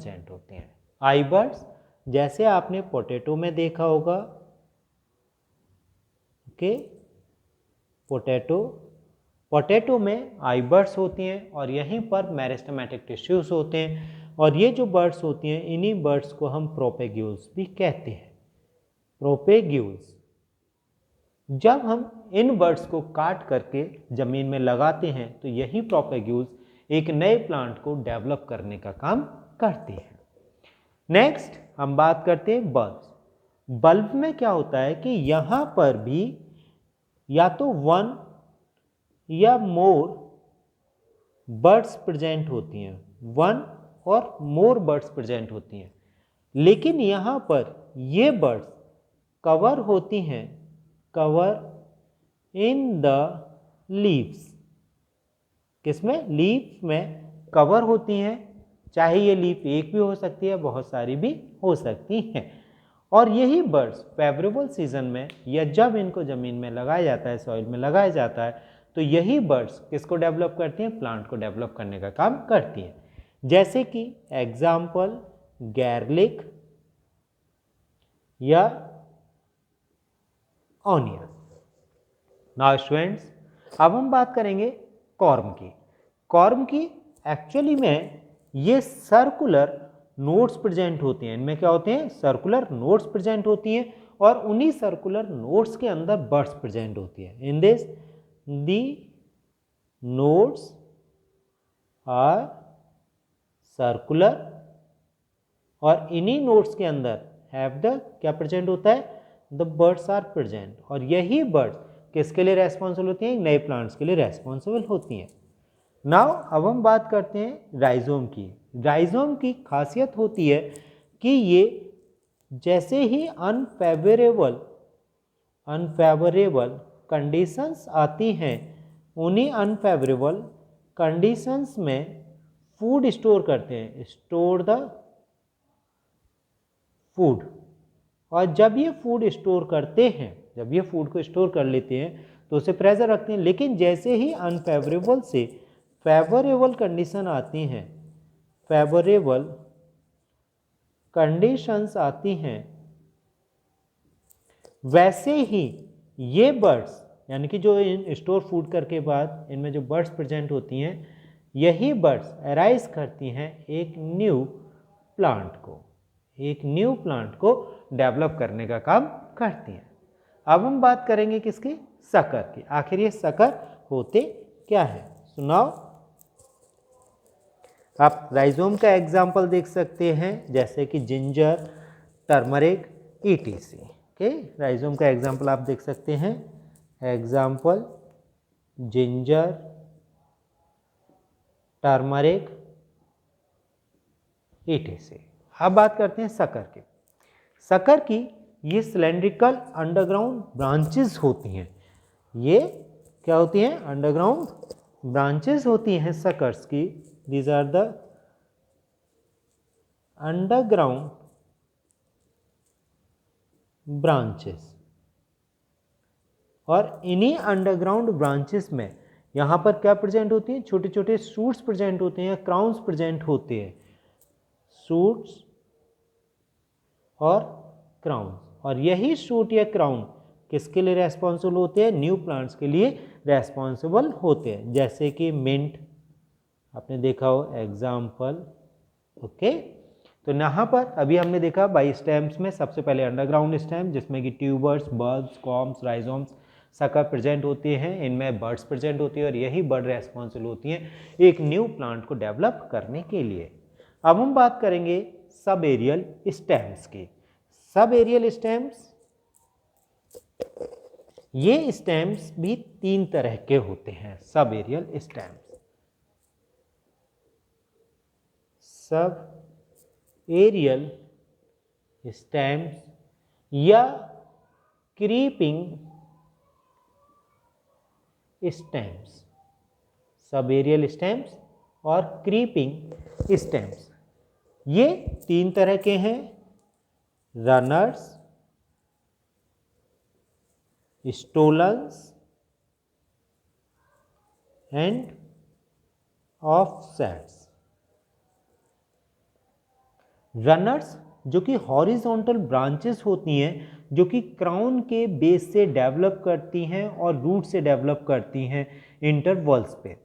Present होते हैं। आई birds जैसे आपने पोटैटो में देखा होगा, ओके, पोटैटो में आई बर्ड्स होती हैं और यहीं पर मेरिस्टेमेटिक टिश्यूज होते हैं और ये जो बर्ड्स होती हैं इन्हीं बर्ड्स को हम प्रोपेग्यूल्स भी कहते हैं। प्रोपेग्यूल्स जब हम इन बर्ड्स को काट करके ज़मीन में लगाते हैं तो यही प्रोपेग्यूल्स एक नए प्लांट को डेवलप करने का काम करते हैं। नेक्स्ट हम बात करते हैं बल्ब। बल्ब में क्या होता है कि यहाँ पर भी या तो वन या मोर बर्ड्स प्रेजेंट होती हैं, वन और मोर बर्ड्स प्रेजेंट होती हैं, लेकिन यहाँ पर ये बर्ड्स कवर होती हैं, कवर इन द लीव्स। किसमें? लीफ में कवर होती हैं, चाहे ये लीफ एक भी हो सकती है, बहुत सारी भी हो सकती हैं। और यही बर्ड्स फेवरेबल सीजन में या जब इनको ज़मीन में लगाया जाता है, सॉइल में लगाया जाता है, तो यही बर्ड्स किसको डेवलप करती हैं? प्लांट को डेवलप करने का काम करती हैं। जैसे कि एग्जाम्पल गार्लिक या ऑनियन। नाउ स्टूडेंट्स अब हम बात करेंगे कॉर्म की। कॉर्म की एक्चुअली में ये सर्कुलर नोड्स प्रेजेंट होती हैं। इनमें क्या होते हैं? सर्कुलर नोड्स प्रेजेंट होती हैं और उन्हीं सर्कुलर नोड्स के अंदर बर्ड्स प्रेजेंट होती हैं। In this the nodes are circular और इन्हीं नोड्स के अंदर हैव द क्या प्रेजेंट होता है? The buds are present. और यही बर्ड्स किसके लिए रेस्पॉन्सिबल होती हैं? नए प्लांट्स के लिए रेस्पॉन्सिबल होती हैं। नाउ अब हम बात करते हैं राइजोम की। राइजोम की खासियत होती है कि ये जैसे ही अनफेवरेबल कंडीशंस आती हैं, उन्हीं अनफेवरेबल कंडीशंस में फूड स्टोर करते हैं, स्टोर द फूड। और जब ये फूड स्टोर करते हैं, जब ये फूड को स्टोर कर लेते हैं तो उसे प्रेशर रखते हैं, लेकिन जैसे ही अनफेवरेबल से फेवरेबल कंडीशन आती हैं, फेवरेबल कंडीशंस आती हैं, वैसे ही ये बर्ड्स यानी कि जो इन स्टोर फूड करके बाद इनमें जो बर्ड्स प्रेजेंट होती हैं, यही बर्ड्स अराइज करती हैं एक न्यू प्लांट को डेवलप करने का काम करती हैं। अब हम बात करेंगे किसकी? शक्कर की। आखिर ये शक्कर होते क्या है? सुनाओ। आप राइजोम का एग्जाम्पल देख सकते हैं, जैसे कि ginger, turmeric, etc. Okay, rhizome का एग्जाम्पल आप देख सकते हैं, एग्जाम्पल जिंजर, टर्मरिक, ईटीसी। अब बात करते हैं शक्कर की। शक्कर की ये सिलेंड्रिकल अंडरग्राउंड ब्रांचेस होती हैं। ये क्या होती हैं? अंडरग्राउंड ब्रांचेस होती हैं शकर्स की। These are the underground branches. और इन्हीं अंडरग्राउंड ब्रांचेस में यहाँ पर क्या प्रेजेंट होती हैं? छोटे छोटे शूट्स प्रेजेंट होते हैं, क्राउन्स प्रेजेंट होते हैं, शूट्स और क्राउन। और यही शूट या क्राउन किसके लिए रेस्पॉन्सिबल होते हैं? न्यू प्लांट्स के लिए रेस्पॉन्सिबल होते हैं। जैसे कि मिंट आपने देखा हो, एग्जाम्पल। ओके, तो यहाँ पर अभी हमने देखा बाई स्टेम्स में सबसे पहले अंडरग्राउंड स्टेम, जिसमें कि ट्यूबर्स, बल्ब्स, कॉम्स, राइजोम्स, शक्कर प्रेजेंट होते हैं, इनमें बर्ड्स प्रेजेंट होती है और यही बर्ड रेस्पॉन्सिबल होती हैं एक न्यू प्लांट को डेवलप करने के लिए। अब हम बात करेंगे सब एरियल स्टेम्स की। सब एरियल स्टेम्स, ये स्टेम्स भी तीन तरह के होते हैं। Sub aerial stems, sub aerial stems या creeping stems, sub aerial stems और क्रीपिंग स्टेम्स, ये तीन तरह के हैं। Runners, stolons and offsets. Runners जो कि हॉरिजॉन्टल ब्रांचेस होती हैं जो कि क्राउन के बेस से डेवलप करती हैं और रूट से डेवलप करती हैं इंटरवल्स पे।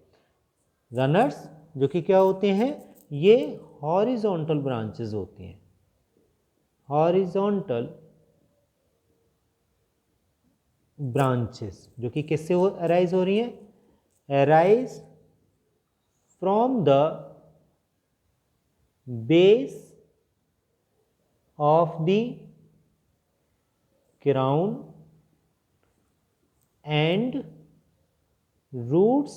रनर्स जो कि क्या होते हैं, ये हॉरिजॉन्टल ब्रांचेस होती हैं, हॉरिजॉन्टल ब्रांचेस जो कि किससे अराइज हो रही हैं, arise from the base of the crown and roots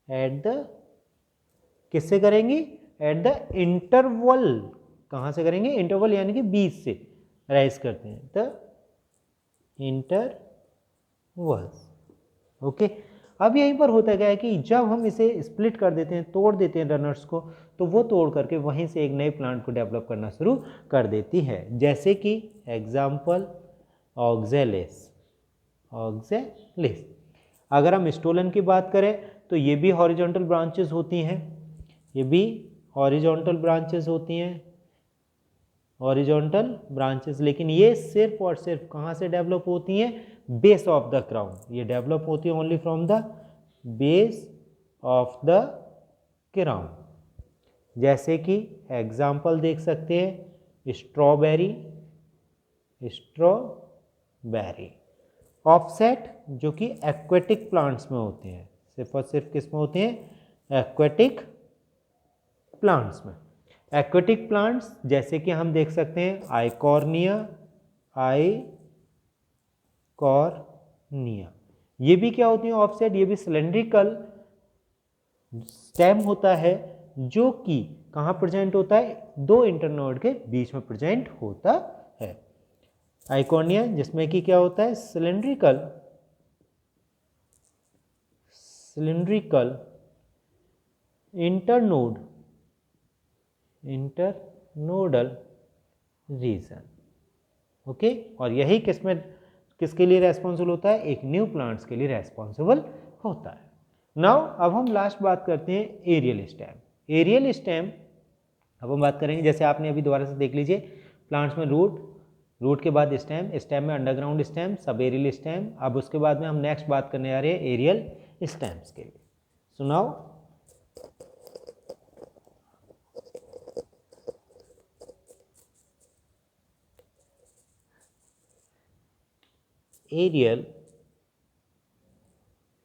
at the, किससे करेंगी, एट द इंटरवल, कहाँ से करेंगे, इंटरवल यानी कि बीच से राइज करते हैं, द इंटरवल्स। ओके, अब यहीं पर होता क्या है कि जब हम इसे स्प्लिट कर देते हैं, तोड़ देते हैं रनर्स को, तो वो तोड़ करके वहीं से एक नए प्लांट को डेवलप करना शुरू कर देती है। जैसे कि एग्जाम्पल ऑक्जेलिस, ऑक्जेलिस। अगर हम स्टोलन की बात करें तो ये भी हॉरिजॉन्टल ब्रांचेस होती हैं, ये भी हॉरिजॉन्टल ब्रांचेस होती हैं, हॉरिजॉन्टल ब्रांचेस, लेकिन ये सिर्फ और सिर्फ कहाँ से डेवलप होती हैं, बेस ऑफ द क्राउन। ये डेवलप होती है only from the base of the crown. जैसे कि एग्जाम्पल देख सकते हैं स्ट्रॉबेरी, स्ट्रॉबेरी। ऑफसेट जो कि एक्वेटिक प्लांट्स में होते हैं, सिर्फ और सिर्फ किस में होते हैं, एक्वेटिक प्लांट्स में। एक्वेटिक प्लांट्स जैसे कि हम देख सकते हैं आइकॉर्निया, आइकॉर्निया, ये भी क्या होती है ऑफसेट, ये भी सिलेंड्रिकल स्टेम होता है जो कि कहाँ प्रेजेंट होता है, दो इंटरनोड के बीच में प्रेजेंट होता है। आइकॉर्निया जिसमें कि क्या होता है, सिलेंड्रिकल इंटरनोडल रीजन। ओके, और यही किसके लिए रेस्पॉन्सिबल होता है, एक न्यू प्लांट्स के लिए रेस्पॉन्सिबल होता है। नाउ अब हम लास्ट बात करते हैं एरियल स्टेम। एरियल स्टेम अब हम बात करेंगे, जैसे आपने अभी दोबारा से देख लीजिए, प्लांट्स में रूट, रूट के बाद स्टेम, स्टेम में अंडरग्राउंड स्टेम, सब एरियल स्टेम। अब उसके बाद में हम नेक्स्ट बात करने आ रहे हैं एरियल स्टेम्स के लिए। सो नाउ एरियल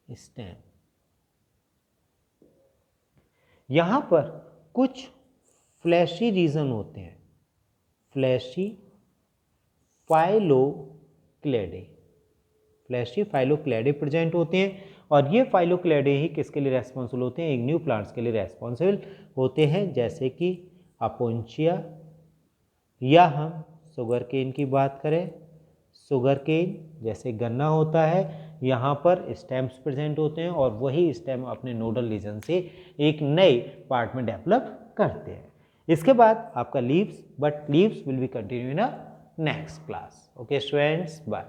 स्टेम, यहां पर कुछ फ्लैशी रीजन होते हैं, फ्लैशी फाइलोक्लेडे, फ्लैशी फाइलोक्लेडे प्रेजेंट होते हैं, और ये फाइलोक्लेडे ही किसके लिए रेस्पॉन्सिबल होते हैं, एक न्यू प्लांट्स के लिए रेस्पॉन्सिबल होते हैं। जैसे कि अपोन्चिया, या हम शुगर केन की बात करें, शुगर केन जैसे गन्ना होता है, यहाँ पर स्टेम्स प्रेजेंट होते हैं और वही स्टेम अपने नोडल रीजन से एक नए पार्ट में डेवलप करते हैं। इसके बाद आपका leaves, but leaves will be continue in a next class. Okay students, bye.